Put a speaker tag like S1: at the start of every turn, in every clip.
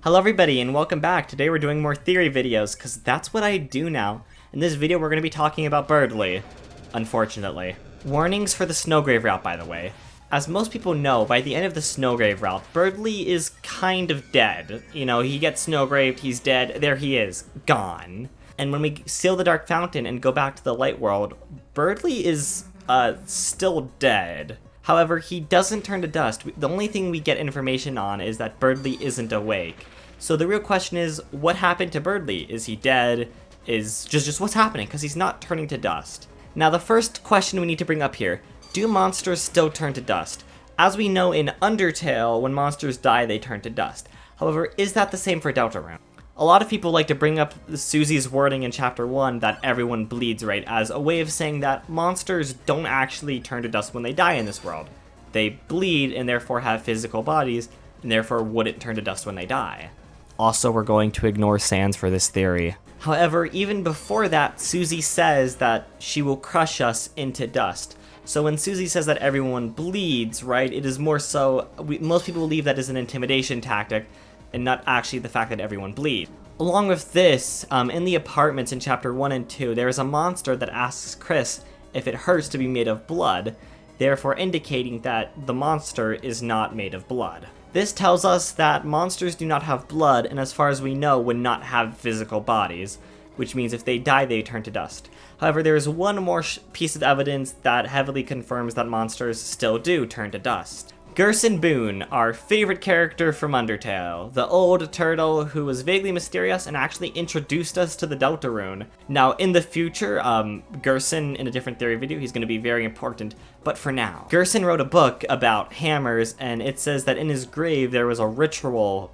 S1: Hello everybody and welcome back. Today we're doing more theory videos, because that's what I do now. In this video we're going to be talking about Berdly, unfortunately. Warnings for the Snowgrave route, by the way. As most people know, by the end of the Snowgrave route, Berdly is kind of dead. You know, he gets Snowgraved, he's dead, there he is, gone. And when we seal the Dark Fountain and go back to the Light World, Berdly is, still dead. However, he doesn't turn to dust. The only thing we get information on is that Berdly isn't awake. So the real question is, what happened to Berdly? Is he dead? Is just what's happening? Because he's not turning to dust. Now, the first question we need to bring up here, do monsters still turn to dust? As we know in Undertale, when monsters die, they turn to dust. However, is that the same for Deltarune? A lot of people like to bring up Susie's wording in Chapter 1 that everyone bleeds, right, as a way of saying that monsters don't actually turn to dust when they die in this world. They bleed and therefore have physical bodies, and therefore wouldn't turn to dust when they die. Also, we're going to ignore Sans for this theory. However, even before that, Susie says that she will crush us into dust. So when Susie says that everyone bleeds, right, it is more so, most people believe that is an intimidation tactic, and not actually the fact that everyone bleeds. Along with this, in the apartments in Chapter 1 and 2, there is a monster that asks Chris if it hurts to be made of blood, therefore indicating that the monster is not made of blood. This tells us that monsters do not have blood, and as far as we know, would not have physical bodies, which means if they die, they turn to dust. However, there is one more piece of evidence that heavily confirms that monsters still do turn to dust. Gerson Boone, our favorite character from Undertale, the old turtle who was vaguely mysterious and actually introduced us to the Deltarune. Now, in the future, Gerson, in a different theory video, he's going to be very important, but for now. Gerson wrote a book about hammers, and it says that in his grave there was a ritual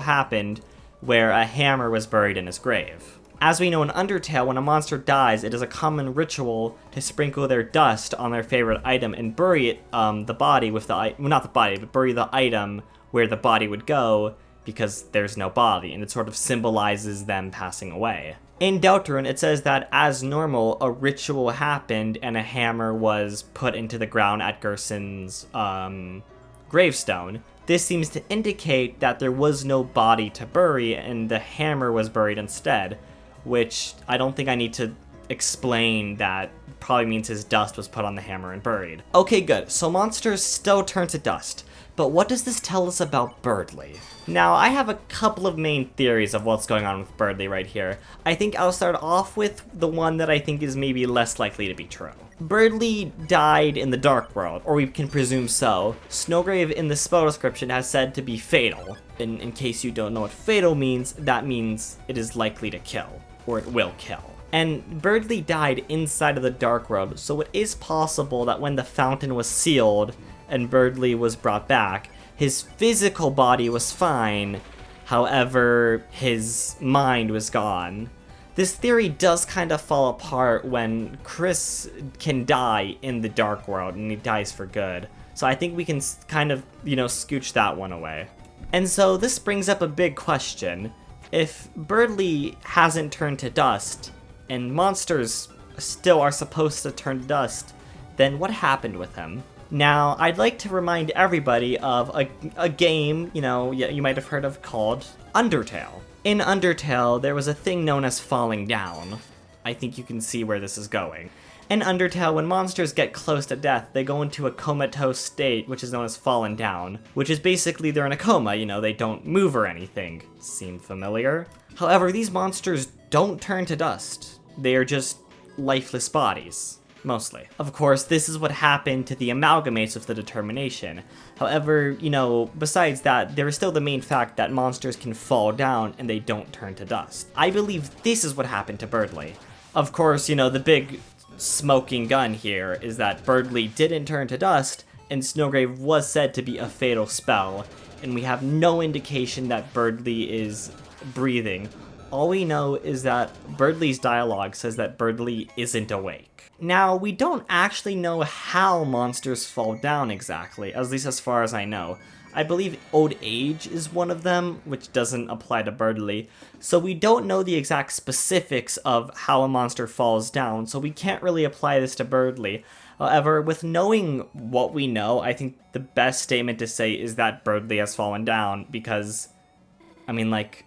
S1: happened where a hammer was buried in his grave. As we know in Undertale, when a monster dies, it is a common ritual to sprinkle their dust on their favorite item and bury it, the body with the, well, not the body, but bury the item where the body would go because there's no body, and it sort of symbolizes them passing away. In Deltarune, it says that as normal, a ritual happened and a hammer was put into the ground at Gerson's, gravestone. This seems to indicate that there was no body to bury and the hammer was buried instead, which I don't think I need to explain. That probably means his dust was put on the hammer and buried. Okay, good. So monsters still turn to dust. But what does this tell us about Berdly? Now, I have a couple of main theories of what's going on with Berdly right here. I think I'll start off with the one that I think is maybe less likely to be true. Berdly died in the Dark World, or we can presume so. Snowgrave in the spell description has said to be fatal. In case you don't know what fatal means, that means it is likely to kill, or it will kill. And Berdly died inside of the Dark World, so it is possible that when the fountain was sealed and Berdly was brought back, his physical body was fine, however, his mind was gone. This theory does kind of fall apart when Chris can die in the Dark World, and he dies for good. So I think we can kind of, scooch that one away. And so this brings up a big question. If Berdly hasn't turned to dust, and monsters still are supposed to turn to dust, then what happened with him? Now, I'd like to remind everybody of a game, you might have heard of called Undertale. In Undertale, there was a thing known as falling down. I think you can see where this is going. In Undertale, when monsters get close to death, they go into a comatose state, which is known as fallen down, which is basically they're in a coma, they don't move or anything. Seem familiar? However, these monsters don't turn to dust. They are just lifeless bodies. Mostly. Of course, this is what happened to the amalgamates of the determination. However, besides that, there is still the main fact that monsters can fall down and they don't turn to dust. I believe this is what happened to Berdly. Of course, the big smoking gun here is that Berdly didn't turn to dust, and Snowgrave was said to be a fatal spell, and we have no indication that Berdly is breathing. All we know is that Berdly's dialogue says that Berdly isn't awake. Now, we don't actually know how monsters fall down exactly, at least as far as I know. I believe old age is one of them, which doesn't apply to Berdly, so we don't know the exact specifics of how a monster falls down, so we can't really apply this to Berdly. However, with knowing what we know, I think the best statement to say is that Berdly has fallen down, because I mean, like,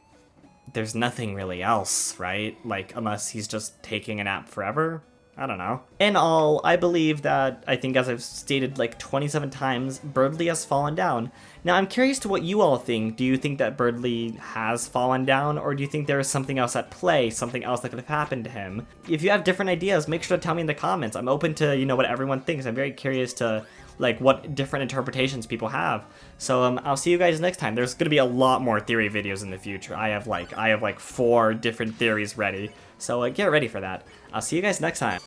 S1: there's nothing really else, right? Like, unless he's just taking a nap forever? I don't know. In all, I believe that, I think as I've stated like 27 times, Berdly has fallen down. Now, I'm curious to what you all think. Do you think that Berdly has fallen down, or do you think there is something else at play, something else that could have happened to him? If you have different ideas, make sure to tell me in the comments. I'm open to, what everyone thinks. I'm very curious to, like, what different interpretations people have. So, I'll see you guys next time. There's gonna be a lot more theory videos in the future. I have like 4 different theories ready. So, get ready for that. I'll see you guys next time.